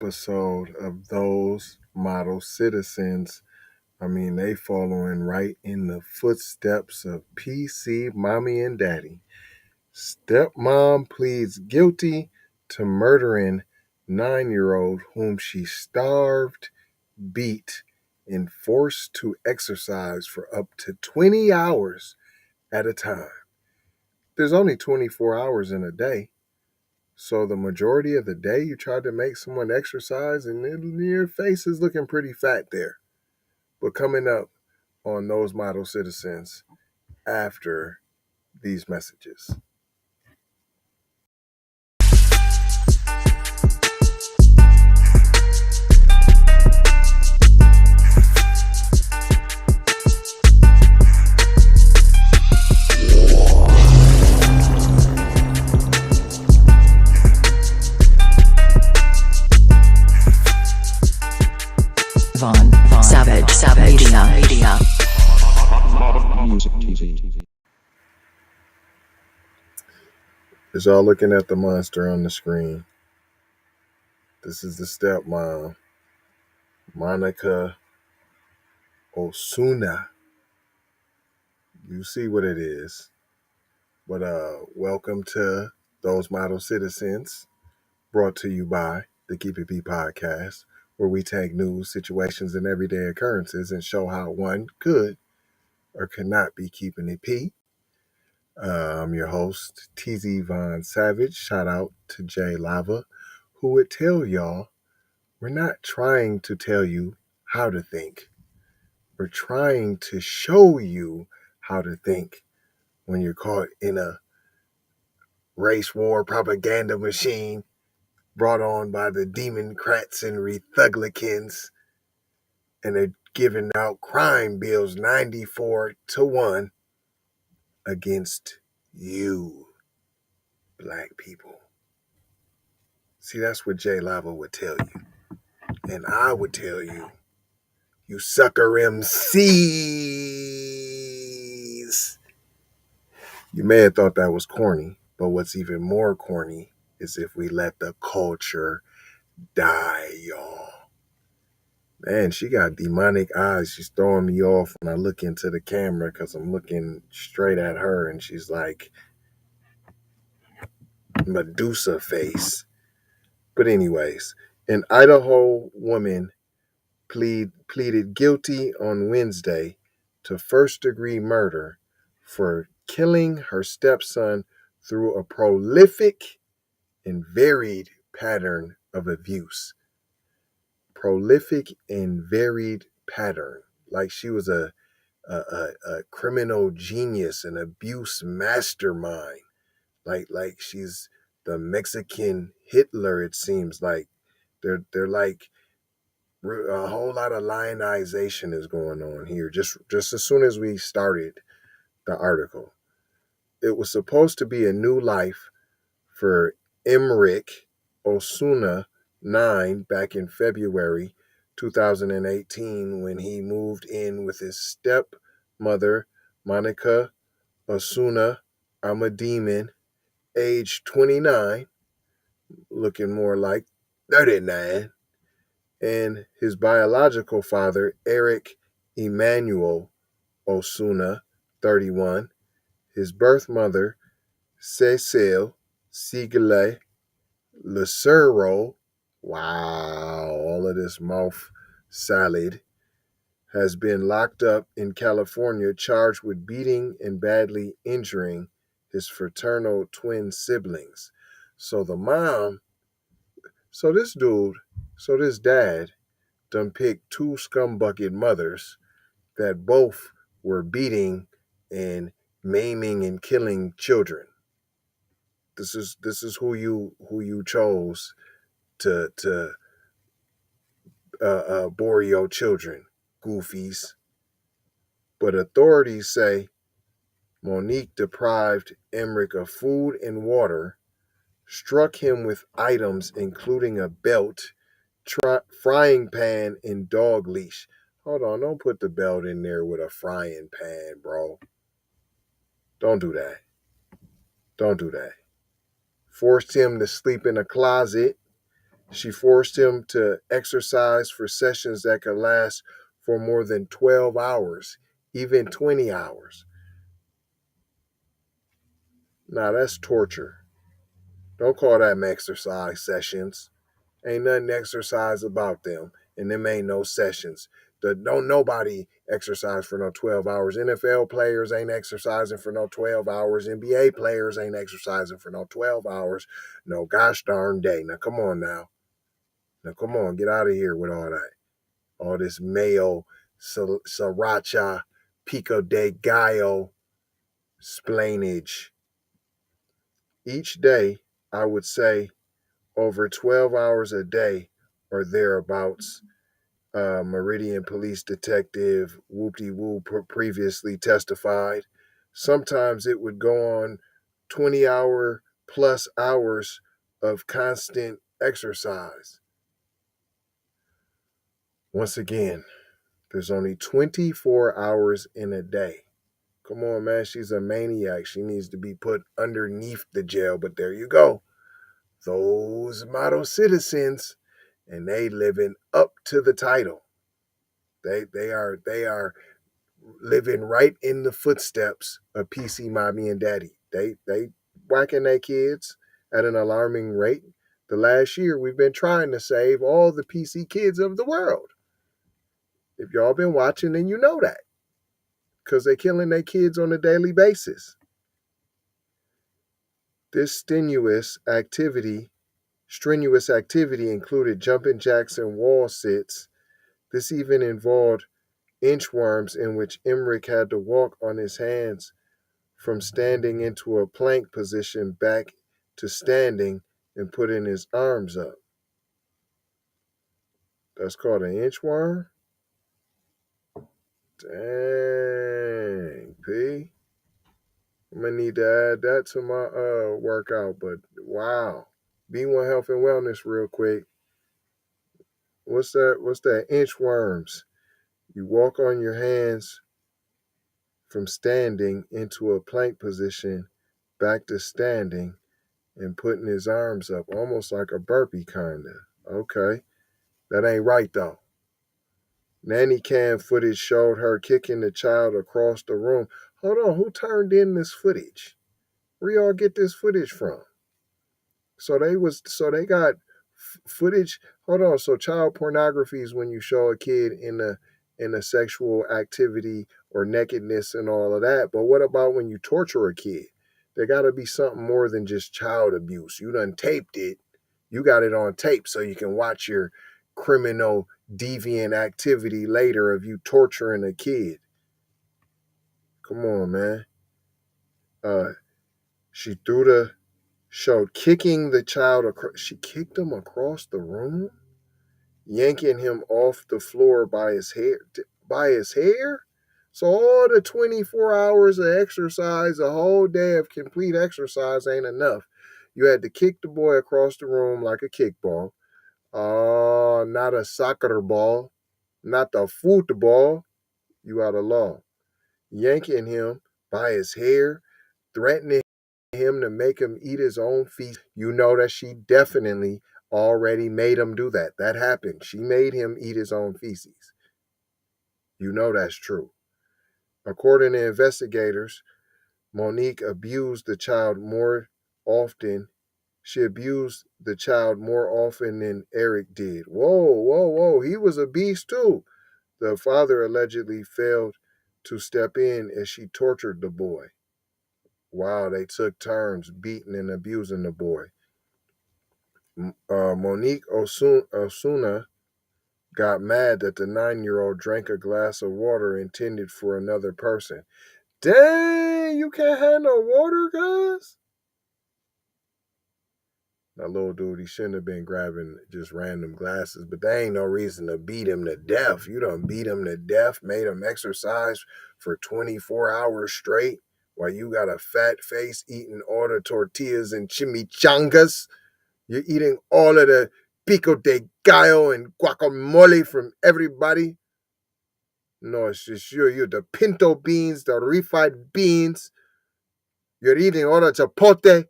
episode of Those Model Citizens. They following right in the footsteps of PC Mommy and Daddy. Stepmom pleads guilty to murdering 9-year-old whom she starved, beat, and forced to exercise for up to 20 hours at a time. There's only 24 hours in a day. So the majority of the day you tried to make someone exercise and your face is looking pretty fat there. But coming up on Those Model Citizens after these messages. Savage Media. Music TV. As y'all looking at the monster on the screen, this is the stepmom, Monica Osuna. You see what it is. But welcome to Those Model Citizens, brought to you by the Keep It P podcast, where we take news, situations, and everyday occurrences and show how one could or could not be keeping it P. I'm your host, TZ Von Savage. Shout out to Jay Lava, who would tell y'all, we're not trying to tell you how to think. We're trying to show you how to think when you're caught in a race war propaganda machine brought on by the Democrats and Republicans, and they're giving out crime bills 94-1 against you, black people. See, that's what Jay Lava would tell you. And I would tell you, you sucker MCs. You may have thought that was corny, but what's even more corny is if we let the culture die, y'all. Man, she got demonic eyes. She's throwing me off when I look into the camera because I'm looking straight at her and she's like Medusa face. But anyways, an Idaho woman pleaded guilty on Wednesday to first-degree murder for killing her stepson through a prolific and varied pattern of abuse. Prolific and varied pattern. Like she was a criminal genius, an abuse mastermind. Like she's the Mexican Hitler, it seems like. They're like a whole lot of lionization is going on here. Just as soon as we started the article, it was supposed to be a new life for Emmerich Osuna 9 back in February 2018 when he moved in with his stepmother Monica Osuna. I'm a demon, age 29, looking more like 39. And his biological father, Eric Emmanuel Osuna, 31, his birth mother, Cecile Sigale Lucero, wow, all of this mouth salad, has been locked up in California, charged with beating and badly injuring his fraternal twin siblings. So this dad done picked two scumbucket mothers that both were beating and maiming and killing children. This is who you chose to bore your children, goofies. But authorities say Monique deprived Emmerich of food and water, struck him with items including a belt, frying pan, and dog leash. Hold on, don't put the belt in there with a frying pan, bro. Don't do that. Don't do that. Forced him to sleep in a closet She forced him to exercise for sessions that could last for more than 12 hours, even 20 hours. Now that's torture. Don't call them exercise sessions. Ain't nothing exercise about them, and them ain't no sessions. Don't nobody exercise for no 12 hours. NFL players ain't exercising for no 12 hours. NBA players ain't exercising for no 12 hours. No gosh darn day. Now come on now. Now come on, get out of here with all that. All this mayo, sriracha, pico de gallo, splainage. Each day, I would say over 12 hours a day or thereabouts. Meridian Police Detective Whoop-de-Woo previously testified. Sometimes it would go on 20-hour plus hours of constant exercise. Once again, there's only 24 hours in a day. Come on, man. She's a maniac. She needs to be put underneath the jail. But there you go. Those model citizens, and they living up to the title. They are living right in the footsteps of PC mommy and daddy. They whacking their kids at an alarming rate. The last year we've been trying to save all the PC kids of the world. If y'all been watching, then you know that. Because they're killing their kids on a daily basis. This strenuous activity included jumping jacks and wall sits. This even involved inchworms in which Emmerich had to walk on his hands from standing into a plank position back to standing and putting his arms up. That's called an inchworm? Dang, P. I'm gonna need to add that to my workout, but wow. B1 Health and Wellness real quick. What's that? Inchworms. You walk on your hands from standing into a plank position, back to standing, and putting his arms up, almost like a burpee, kinda. Okay. That ain't right though. Nanny cam footage showed her kicking the child across the room. Hold on, who turned in this footage? Where y'all get this footage from? So they got footage. Hold on. So child pornography is when you show a kid in a sexual activity or nakedness and all of that. But what about when you torture a kid? There got to be something more than just child abuse. You done taped it. You got it on tape so you can watch your criminal deviant activity later of you torturing a kid. Come on, man. She showed kicking the child across. She kicked him across the room, yanking him off the floor by his hair. By his hair? So all the 24 hours of exercise, a whole day of complete exercise ain't enough. You had to kick the boy across the room like a kickball. Oh, not a soccer ball, not the football. You out of law. Yanking him by his hair, threatening him to make him eat his own feces. You know that she definitely already made him do that. That happened. She made him eat his own feces. You know that's true. According to investigators, Monique abused the child more often. She abused the child more often than Eric did. Whoa. He was a beast too. The father allegedly failed to step in as she tortured the boy. Wow, they took turns beating and abusing the boy. Monique Osuna got mad that the 9-year-old drank a glass of water intended for another person. Dang, you can't have no water, guys? That little dude, he shouldn't have been grabbing just random glasses, but there ain't no reason to beat him to death. You done beat him to death, made him exercise for 24 hours straight while you got a fat face eating all the tortillas and chimichangas. You're eating all of the pico de gallo and guacamole from everybody. No, it's just you're the pinto beans, the refried beans. You're eating all the chipotle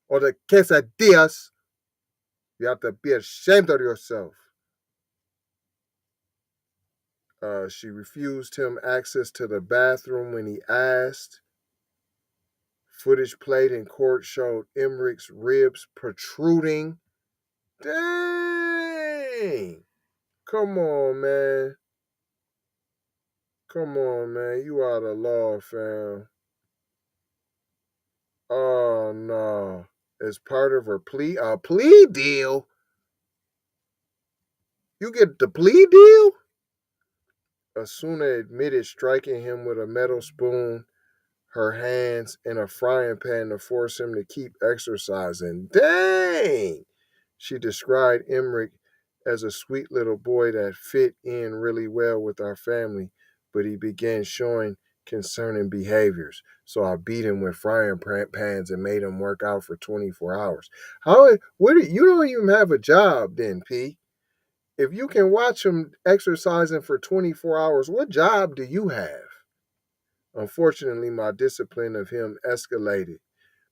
or the quesadillas. You have to be ashamed of yourself. She refused him access to the bathroom when he asked. Footage played in court showed Emmerich's ribs protruding. Dang! Come on, man. Come on, man. You out of law, fam. Oh, no. As part of her plea deal? You get the plea deal? Asuna admitted striking him with a metal spoon, her hands in a frying pan to force him to keep exercising. Dang! She described Emmerich as a sweet little boy that fit in really well with our family, but he began showing concerning behaviors. So I beat him with frying pans and made him work out for 24 hours. You don't even have a job then, P. If you can watch him exercising for 24 hours, what job do you have? Unfortunately, my discipline of him escalated.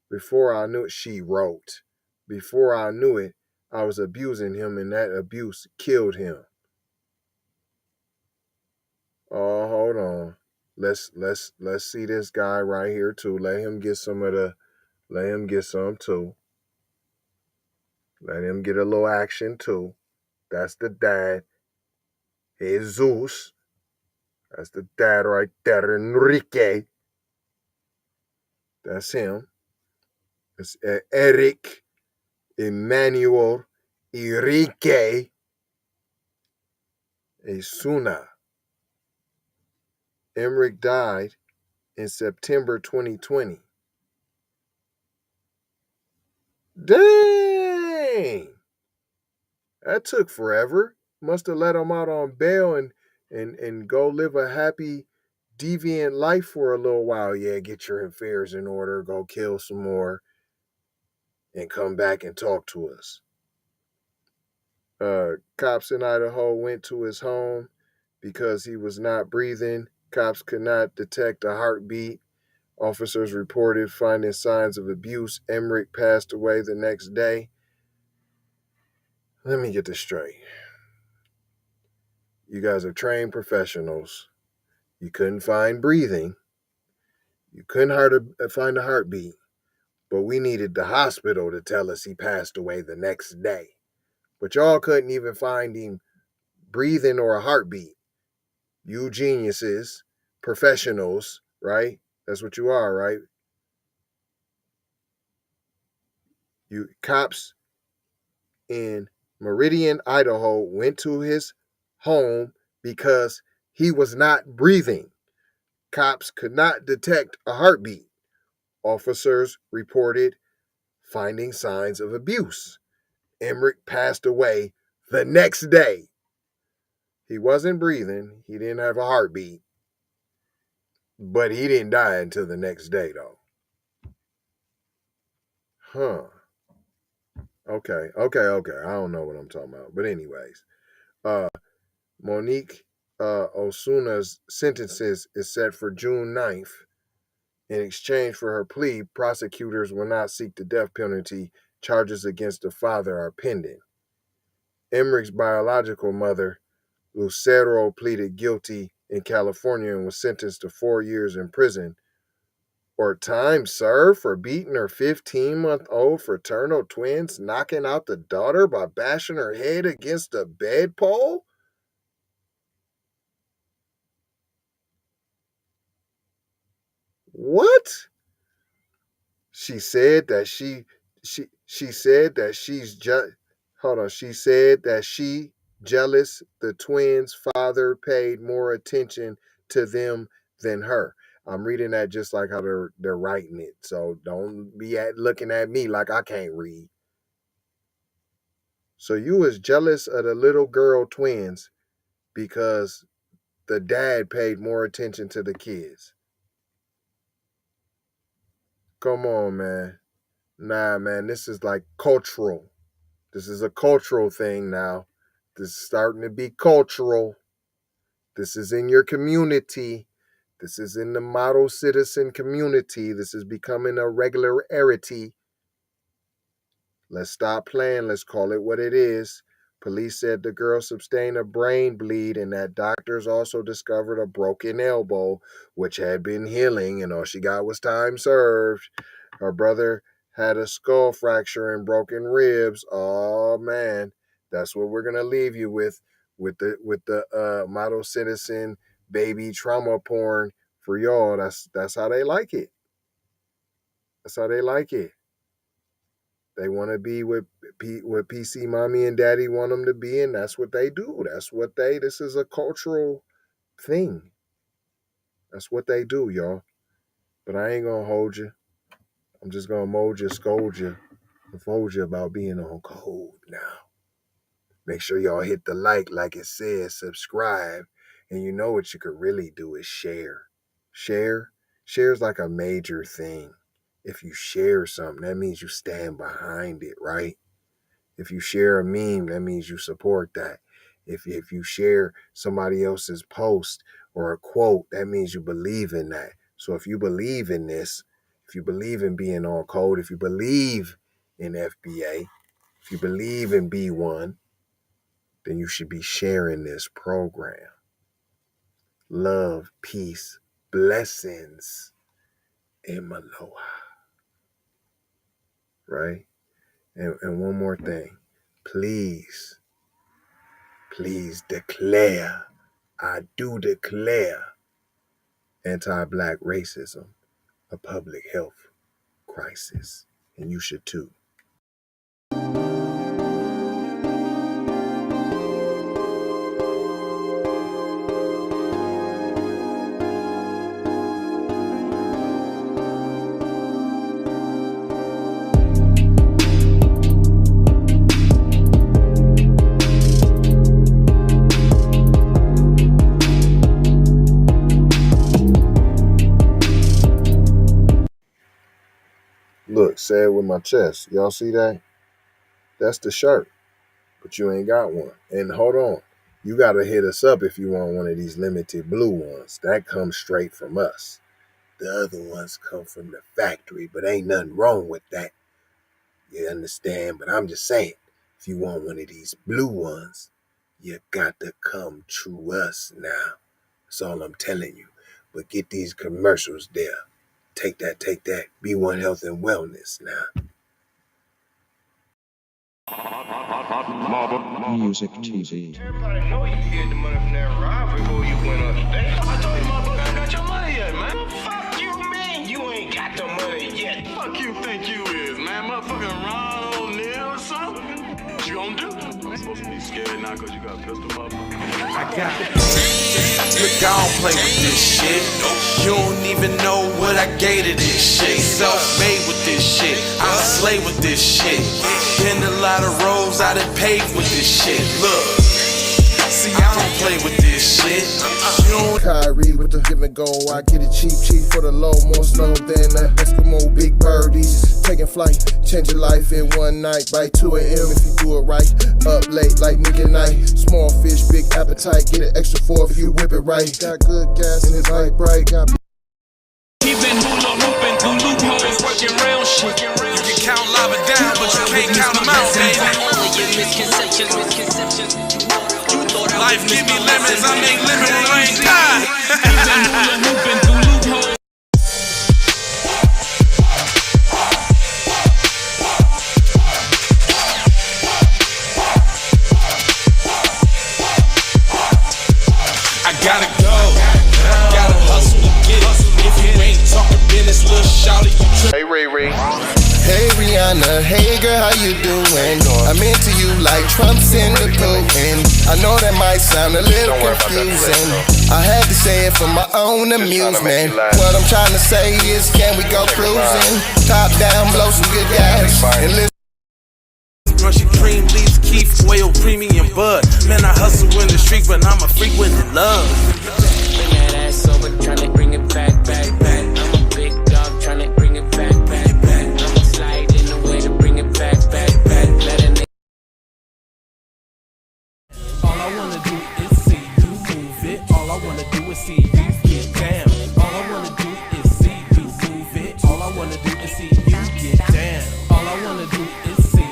Before I knew it, she wrote. Before I knew it, I was abusing him, and that abuse killed him. Oh, hold on. Let's see this guy right here too. Let him get some too. Let him get a little action too. That's the dad. Jesus. That's the dad right there, Enrique. That's him. It's Eric Emmanuel Enrique Asuna. Emmerich died in September 2020. Dang! That took forever. Must have let him out on bail and go live a happy, deviant life for a little while. Yeah, get your affairs in order, go kill some more, and come back and talk to us. Cops in Idaho went to his home because he was not breathing. Cops could not detect a heartbeat. Officers reported finding signs of abuse. Emmerich passed away the next day. Let me get this straight. You guys are trained professionals. You couldn't find breathing. You couldn't find a heartbeat. But we needed the hospital to tell us he passed away the next day. But y'all couldn't even find him breathing or a heartbeat. You geniuses, professionals, right? That's what you are, right? You cops in Meridian, Idaho went to his home because he was not breathing. Cops could not detect a heartbeat. Officers reported finding signs of abuse. Emmerich passed away the next day. He wasn't breathing. He didn't have a heartbeat. But he didn't die until the next day, though. Huh. Okay. I don't know what I'm talking about. But anyways, Monique Osuna's sentences is set for June 9th. In exchange for her plea, prosecutors will not seek the death penalty. Charges against the father are pending. Emmerich's biological mother, Lucero, pleaded guilty in California and was sentenced to 4 years in prison, or time served for beating her 15-month-old fraternal twins, knocking out the daughter by bashing her head against a bedpole. What? She said that she said that she's just hold on. She said that she jealous the twins' father paid more attention to them than her. I'm reading that just like how they're writing it. So don't be looking at me like I can't read. So you was jealous of the little girl twins because the dad paid more attention to the kids. Come on, man. Nah, man, this is like cultural. This is a cultural thing now. This is starting to be cultural. This is in your community. This is in the model citizen community. This is becoming a regularity. Let's stop playing. Let's call it what it is. Police said the girl sustained a brain bleed and that doctors also discovered a broken elbow, which had been healing, and all she got was time served. Her brother had a skull fracture and broken ribs. Oh man, that's what we're gonna leave you with the model citizen baby trauma porn for y'all. That's how they like it. That's how they like it. They want to be what PC mommy and daddy want them to be, and that's what they do. This is a cultural thing. That's what they do, y'all. But I ain't gonna hold you. I'm just gonna mold you, scold you, and fold you about being on code now. Make sure y'all hit the like it says, subscribe, and you know what you could really do is share. Share's like a major thing. If you share something, that means you stand behind it, right? If you share a meme, that means you support that. If you share somebody else's post or a quote, that means you believe in that. So if you believe in this, if you believe in being on code, if you believe in FBA, if you believe in B1, then you should be sharing this program. Love, peace, blessings, and Maloha. Right? And one more thing. Please declare, I do declare, anti-black racism a public health crisis. And you should too. Look, say it with my chest. Y'all see that? That's the shirt, but you ain't got one. And hold on, you got to hit us up if you want one of these limited blue ones. That comes straight from us. The other ones come from the factory, but ain't nothing wrong with that. You understand? But I'm just saying, if you want one of these blue ones, you got to come to us now. That's all I'm telling you. But get these commercials there. Take that. B1 Health and Wellness now. Music TV. Everybody know you get the money from that ride before you went upstate. I told you motherfucker ain't got your money yet, man. Fuck you, man. You ain't got the money yet. Fuck you think you is, man? Motherfucking Ron O'Neal or something? What you gonna do? I'm supposed to be scared now because you got a pistol, motherfucker. I got it. Look, I don't play with this shit. You don't even know what I gave to this shit. Self-made with this shit. I slay with this shit. Been a lot of roads I done paved with this shit. Look, see, I don't play with this shit. Kyrie with the give and go. I get it cheap for the low. More snow than the Eskimo big birdies. Taking flight, change your life in one night. By 2 a.m. if you do it right. Up late like midnight. Small fish, big appetite. Get an extra 4 if you whip it right. Got good gas and it's light bright. Got He been hula hooping through loopholes, working round shit. You can count lava down, but you can't count them out, baby. Life give me lemons, I make lemon rain. I gotta go, gotta hustle to get it. If you ain't talking business, little shawty, you Hey, Ray Ray. Hey Rihanna, hey girl, how you doing? I'm into you like Trump's in the Putin. I know that might sound a little confusing. I had to say it for my own amusement. What I'm trying to say is, can we go cruising? Top down, blow some good gas, and listen. Russian cream, leaves, Keith, oil, premium bud. Man, I hustle in the street, but I'm a freak with the love. Bring that ass over, tryna bring it back. I'm a big dog, tryna bring it back. I'ma slide in the way to bring it back. Let a nigga. All I wanna do is see you move it. All I wanna do is see you get down. All I wanna do is see you move it. All I wanna do is see you get down. All I wanna do is see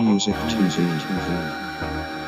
Music TV.